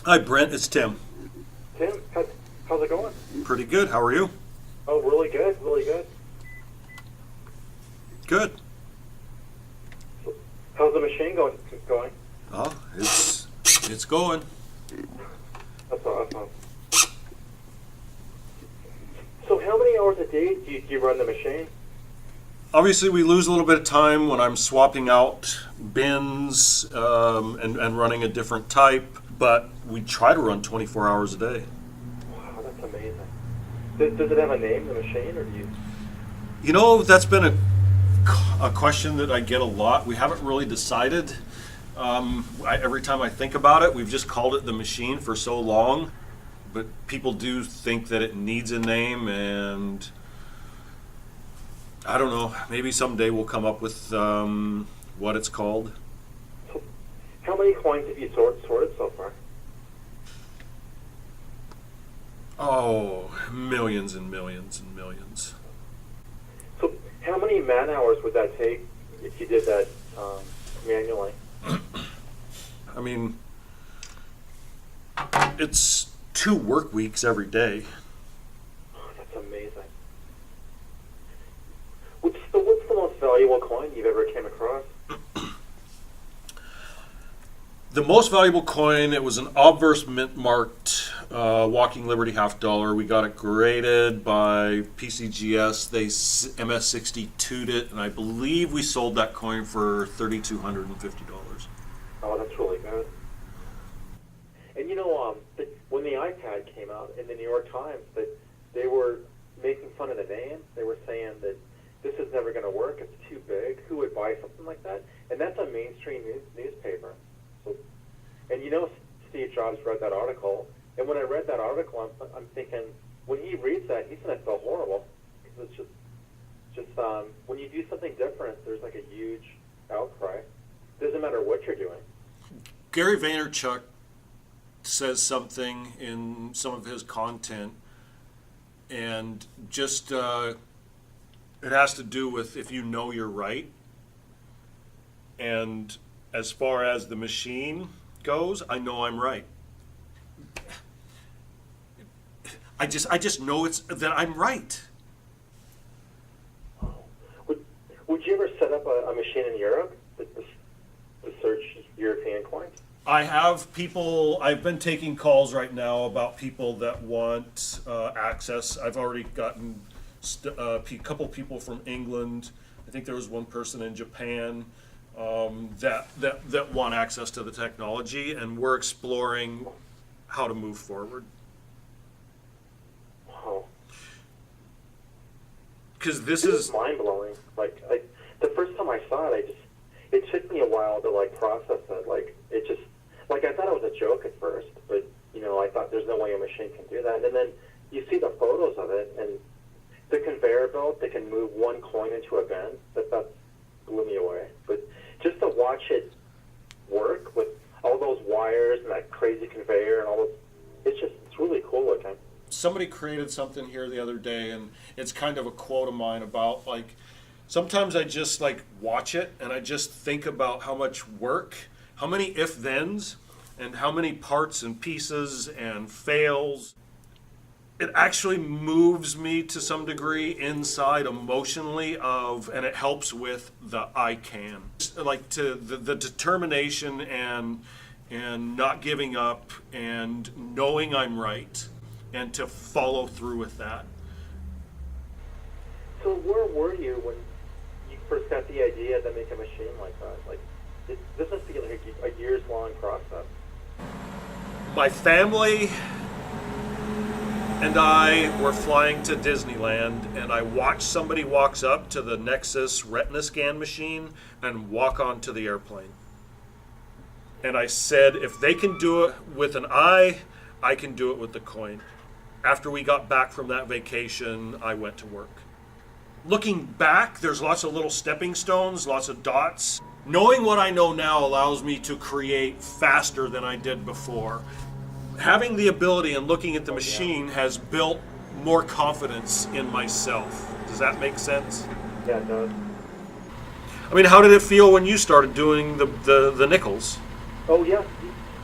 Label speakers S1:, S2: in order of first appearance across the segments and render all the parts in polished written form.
S1: Hi, Brent. It's Tim.
S2: Tim, how's it going?
S1: Pretty good. How are you?
S2: Oh, really good, really good.
S1: Good.
S2: How's the machine going?
S1: Oh, it's going.
S2: That's awesome. So how many hours a day do you run the machine?
S1: Obviously, we lose a little bit of time when I'm swapping out bins and running a different type, but we try to run 24 hours a day.
S2: Wow, that's amazing. Does it have a name, the machine, or do you?
S1: You know, that's been a question that I get a lot. We haven't really decided. Every time I think about it, we've just called it the machine for so long, but people do think that it needs a name, and I don't know, maybe someday we'll come up with what it's called.
S2: So how many coins have you sorted so far?
S1: Oh, millions and millions and millions.
S2: So how many man hours would that take if you did that manually?
S1: I mean, it's 2 work weeks every day.
S2: Oh, that's amazing. What's the most valuable coin you've ever came across?
S1: The most valuable coin, it was an obverse mint marked Walking Liberty $50. We got it graded by PCGS. They MS62'd it, and I believe we sold that coin for $3,250.
S2: Oh, that's really good. And you know, when the iPad came out in the New York Times, that they were making fun of the name. They were saying that this is never going to work. It's too big. Who would buy something like that? And that's a mainstream newspaper. So, and you know, Steve Jobs read that article. And when I read that article, I'm thinking, when he reads that, he's going to feel horrible. Because it's just when you do something different, there's like a huge outcry. Doesn't matter what you're doing.
S1: Gary Vaynerchuk says something in some of his content, and just it has to do with if you know you're right. And as far as the machine goes, I know I'm right. I just know that I'm right.
S2: Would you ever set up a machine in Europe to search European coins?
S1: I have people, I've been taking calls right now about people that want access. I've already gotten a couple people from England. I think there was one person in Japan that want access to the technology, and we're exploring how to move forward.
S2: Wow.
S1: Because this
S2: is
S1: is
S2: mind-blowing. Like, the first time I saw it, it took me a while to like process it. Like, it just, like, I thought it was a joke at first, but you know, I thought there's no way a machine can do that. And then you see the photos of it, and the conveyor belt, they can move one coin into a bin. That blew me away. But just to watch it work with all those wires and that crazy conveyor and all those, it's really cool looking.
S1: Somebody created something here the other day, and it's kind of a quote of mine about, like, sometimes I just like watch it and I just think about how much work, how many if-thens, and how many parts and pieces and fails. It actually moves me to some degree inside emotionally and it helps with the I can. Like to the determination and not giving up and knowing I'm right and to follow through with that.
S2: So where were you when you first got the idea to make a machine like that? Like, this must be like a years-long process.
S1: My family and I were flying to Disneyland, and I watched somebody walks up to the Nexus retina scan machine and walk onto the airplane. And I said, if they can do it with an eye, I can do it with the coin. After we got back from that vacation, I went to work. Looking back, there's lots of little stepping stones, lots of dots. Knowing what I know now allows me to create faster than I did before. Having the ability and looking at the machine has built more confidence in myself. Does that make sense?
S2: Yeah, it does.
S1: I mean, how did it feel when you started doing the nickels?
S2: Oh yeah,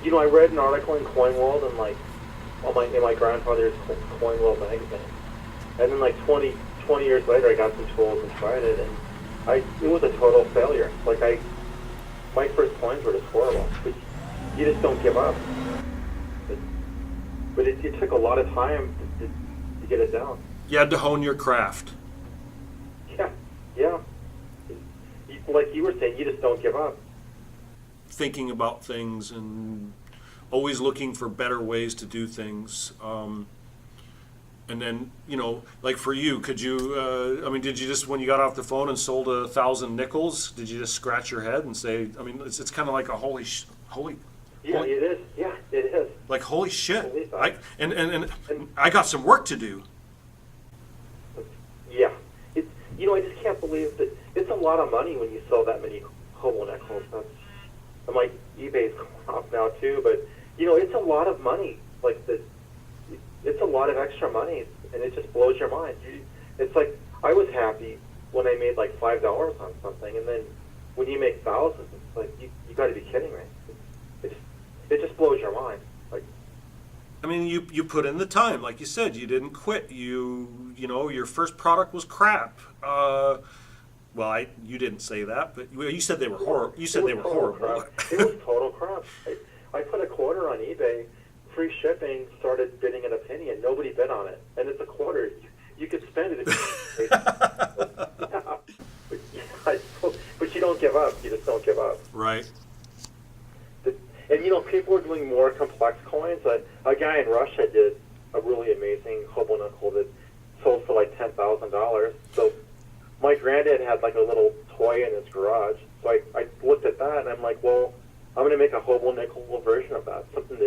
S2: you I read an article in Coin World and like in my grandfather's Coin World magazine, and then like 20 years later, I got some tools and tried it, and it was a total failure. Like my first coins were just horrible. But you just don't give up. But it took a lot of time to get it down.
S1: You had to hone your craft.
S2: Yeah. Like you were saying, you just don't give up.
S1: Thinking about things and always looking for better ways to do things. And then, like for you, could you, did you just, when you got off the phone and sold 1,000 nickels, did you just scratch your head and say, it's kind of like a holy.
S2: Yeah, it is. Yeah, it is.
S1: Like, holy shit. And I got some work to do.
S2: Yeah. I just can't believe that it's a lot of money when you sell that many hobo nickels. I'm like, eBay's going off now too, but, it's a lot of money. Like, it's a lot of extra money, and it just blows your mind. It's like, I was happy when I made like $5 on something, and then when you make thousands, it's like, you got to be kidding me. It just blows your mind. Like,
S1: you put in the time, like you said. You didn't quit. Your first product was crap. You didn't say that, but you said they were horrible. You said they were horrible.
S2: It was total crap. I put a quarter on eBay, free shipping, started bidding at a penny, and nobody bid on it. And it's a quarter. You could spend it. But you don't give up. You just don't give up.
S1: Right.
S2: And people are doing more complex coins. A guy in Russia did a really amazing hobo nickel that sold for like $10,000. So my granddad had like a little toy in his garage. So I looked at that and I'm like, well, I'm going to make a hobo nickel version of that, something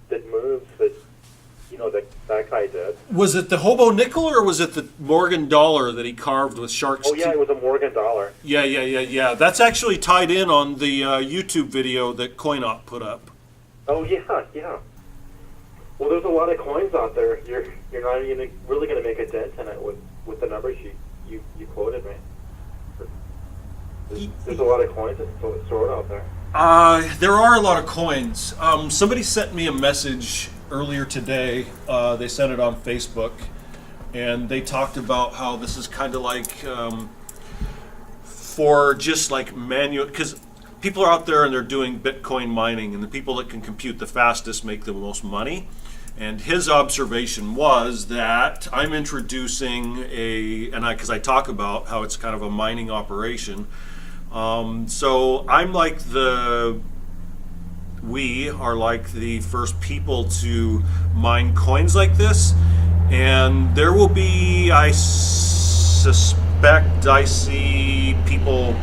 S2: that moves that guy did.
S1: Was it the hobo nickel or was it the Morgan dollar that he carved with sharks?
S2: Oh yeah, it was a Morgan dollar.
S1: Yeah. That's actually tied in on the YouTube video that CoinOp put up.
S2: Oh yeah. Well, there's a lot of coins out there. You're not even really going to make a dent in it with the numbers you quoted me. There's a lot of coins that's stored out there.
S1: There are a lot of coins. Somebody sent me a message earlier today. They sent it on Facebook, and they talked about how this is kind of like for just like manual, because people are out there and they're doing Bitcoin mining, and the people that can compute the fastest make the most money. And his observation was that I'm introducing because I talk about how it's kind of a mining operation. So we are like the first people to mine coins like this, and there will be, I suspect, I see people,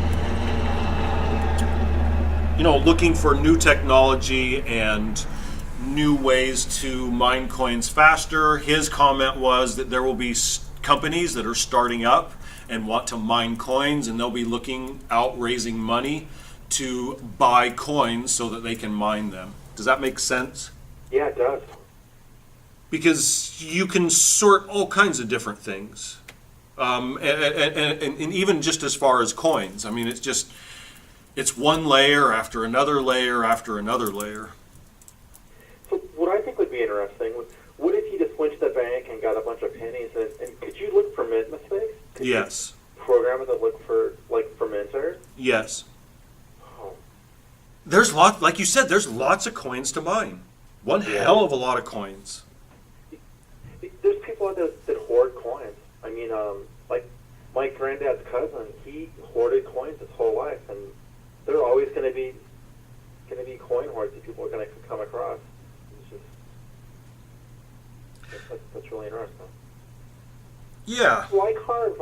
S1: looking for new technology and new ways to mine coins faster. His comment was that there will be companies that are starting up and want to mine coins, and they'll be looking out raising money to buy coins so that they can mine them. Does that make sense?
S2: Yeah, it does.
S1: Because you can sort all kinds of different things. And even just as far as coins. It's one layer after another layer after another layer.
S2: So what I think would be interesting, what if you just went to the bank and got a bunch of pennies, and could you look for mint mistakes?
S1: Yes.
S2: Program that look for fermenters?
S1: Yes.
S2: Oh.
S1: There's like you said, there's lots of coins to mine. One hell of a lot of coins.
S2: There's people out there that hoard coins. Like my granddad's cousin, he hoarded coins his whole life, and there are always going to be coin hoards that people are going to come across. It's just that's really interesting.
S1: Yeah.
S2: Well, I carve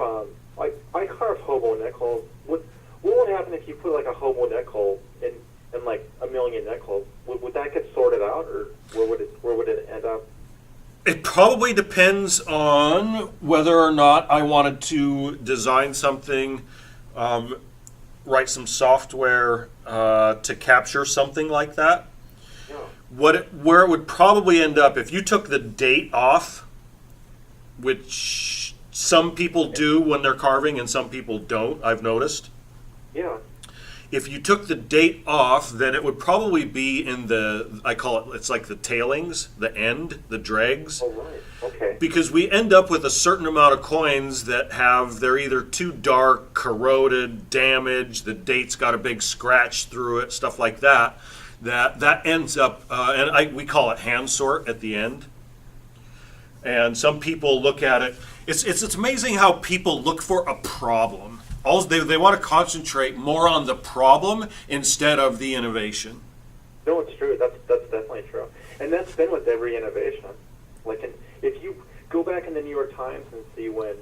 S2: hobo nickels. What would happen if you put like a hobo nickel in like a million nickels? Would that get sorted out, or where would it end up?
S1: It probably depends on whether or not I wanted to design something, write some software to capture something like that.
S2: Yeah.
S1: Where it would probably end up, if you took the date off, which some people do when they're carving and some people don't, I've noticed.
S2: Yeah.
S1: If you took the date off, then it would probably be in the, I call it, it's like the tailings, the end, the dregs.
S2: Oh, right. Okay.
S1: Because we end up with a certain amount of coins that they're either too dark, corroded, damaged, the date's got a big scratch through it, stuff like that. That ends up, we call it hand sort at the end. And some people look at it. It's amazing how people look for a problem. They want to concentrate more on the problem instead of the innovation.
S2: No, it's true. That's definitely true. And that's been with every innovation. Like, if you go back in the New York Times and see when,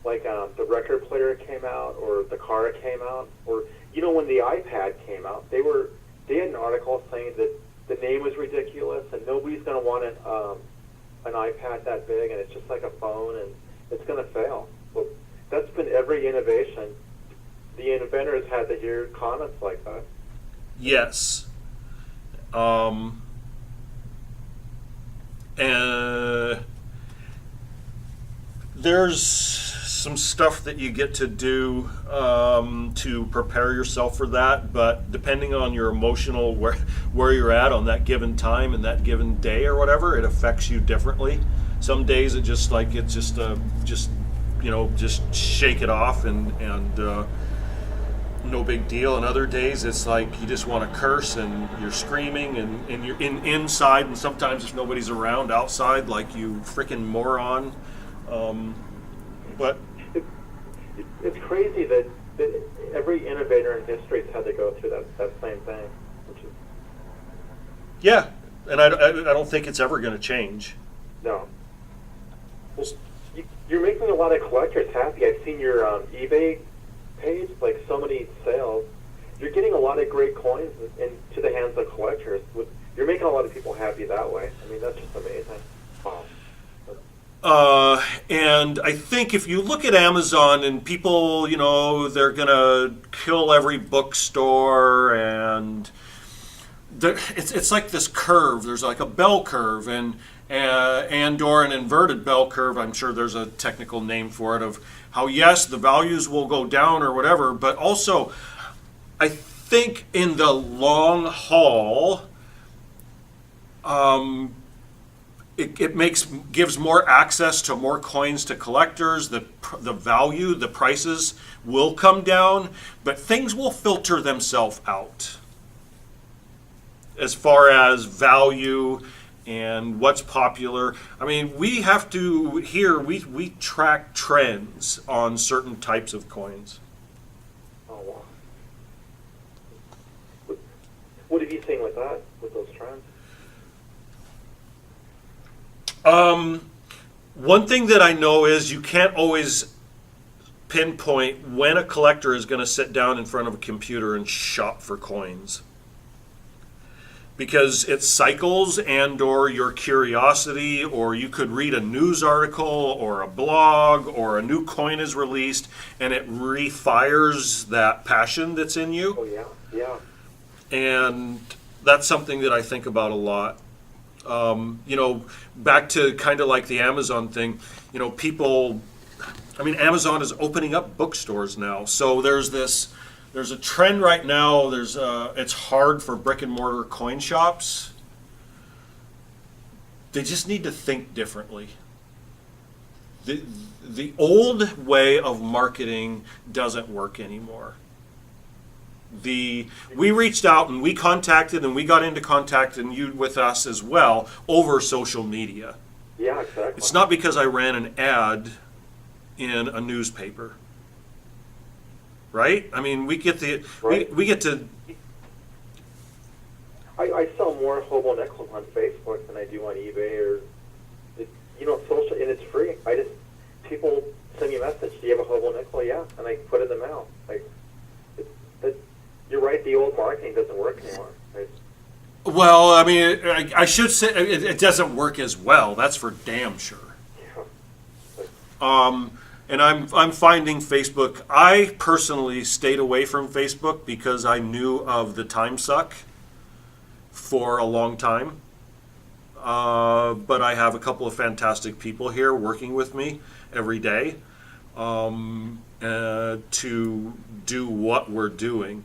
S2: like, the record player came out, or the car came out, or, you know, when the iPad came out, they had an article saying that the name was ridiculous and nobody's going to want an iPad that big, and it's just like a phone, and it's going to fail. Well, that's been every innovation. The inventors had to hear comments like that.
S1: Yes. There's some stuff that you get to do to prepare yourself for that, but depending on your emotional where you're at on that given time and that given day or whatever, it affects you differently. Some days just shake it off and no big deal. And other days it's like you just want to curse and you're screaming and you're inside, and sometimes if nobody's around outside, like you freaking moron. But
S2: it's crazy that every innovator in history has had to go through that same thing.
S1: Yeah, and I don't think it's ever going to change.
S2: No. Well, you're making a lot of collectors happy. I've seen your eBay page, like so many sales. You're getting a lot of great coins into the hands of collectors. You're making a lot of people happy that way. I mean, that's just amazing. Wow.
S1: And I think if you look at Amazon and people, they're going to kill every bookstore, and it's like this curve. There's like a bell curve or an inverted bell curve. I'm sure there's a technical name for it, of how, yes, the values will go down or whatever, but also I think in the long haul, it gives more access to more coins to collectors. The value, the prices will come down, but things will filter themselves out as far as value and what's popular. I mean, we have to we track trends on certain types of coins.
S2: Oh, wow. What have you seen with that, with those trends?
S1: One thing that I know is you can't always pinpoint when a collector is going to sit down in front of a computer and shop for coins, because it cycles, and or your curiosity, or you could read a news article or a blog, or a new coin is released and it refires that passion that's in you.
S2: Oh, yeah.
S1: And that's something that I think about a lot. Back to kind of like the Amazon thing, Amazon is opening up bookstores now. So there's a trend right now. It's hard for brick and mortar coin shops. They just need to think differently. The old way of marketing doesn't work anymore. We reached out and we contacted, and we got into contact, and you with us as well, over social media.
S2: Yeah, exactly.
S1: It's not because I ran an ad in a newspaper, right? I mean, we get to.
S2: I sell more hobo nickels on Facebook than I do on eBay or, social, and it's free. People send me a message. Do you have a hobo nickel? Yeah, and I put it in the mail. You're right. The old marketing doesn't work anymore. Right?
S1: Well, I mean, I should say it doesn't work as well. That's for damn sure.
S2: Yeah.
S1: And I'm finding Facebook. I personally stayed away from Facebook because I knew of the time suck for a long time. But I have a couple of fantastic people here working with me every day to do what we're doing.